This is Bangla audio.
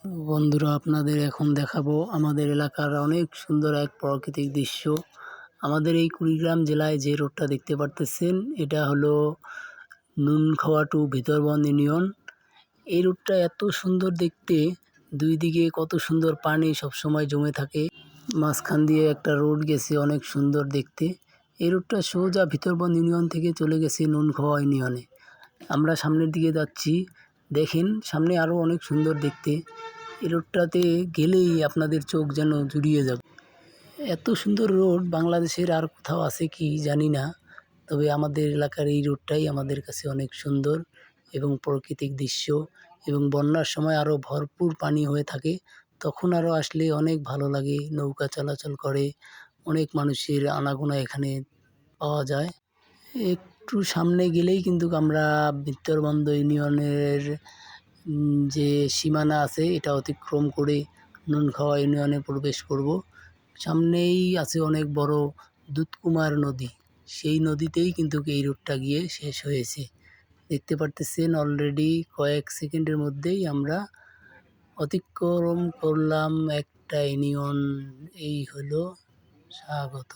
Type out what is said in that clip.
বন্ধুরা, আপনাদের এখন দেখাবো আমাদের এলাকার অনেক সুন্দর এক প্রাকৃতিক দৃশ্য। আমাদের এই কুড়িগ্রাম জেলায় যে রোডটা দেখতে পারতেছেন, এটা হলো নুনখাওয়া টু ভিতরবন্দ ইউনিয়ন। এই রোডটা এত সুন্দর দেখতে, দুই দিকে কত সুন্দর পানি সবসময় জমে থাকে, মাঝখান দিয়ে একটা রোড গেছে, অনেক সুন্দর দেখতে। এই রোডটা সোজা ভিতরবন্দ ইউনিয়ন থেকে চলে গেছে নুনখাওয়া ইউনিয়নে। আমরা সামনের দিকে যাচ্ছি, দেখেন সামনে আরও অনেক সুন্দর দেখতে। এই রোডটাতে গেলেই আপনাদের চোখ যেন জুড়িয়ে যাবে। এত সুন্দর রোড বাংলাদেশের আর কোথাও আছে কি জানি না, তবে আমাদের এলাকার এই রোডটাই আমাদের কাছে অনেক সুন্দর এবং প্রাকৃতিক দৃশ্য, এবং বন্যার সময় আরও ভরপুর পানি হয়ে থাকে, তখন আরও আসলে অনেক ভালো লাগে। নৌকা চলাচল করে, অনেক মানুষের আনাগোনা এখানে পাওয়া যায়। একটু সামনে গেলেই কিন্তু আমরা ভিতরবন্দ ইউনিয়নের যে সীমানা আছে এটা অতিক্রম করে নুনখাওয়া ইউনিয়নে প্রবেশ করব। সামনেই আছে অনেক বড় দুধকুমার নদী, সেই নদীতেই কিন্তু এই রোডটা গিয়ে শেষ হয়েছে। দেখতে পারতেছেন অলরেডি কয়েক সেকেন্ডের মধ্যেই আমরা অতিক্রম করলাম একটা ইউনিয়ন। এই হলো স্বাগত।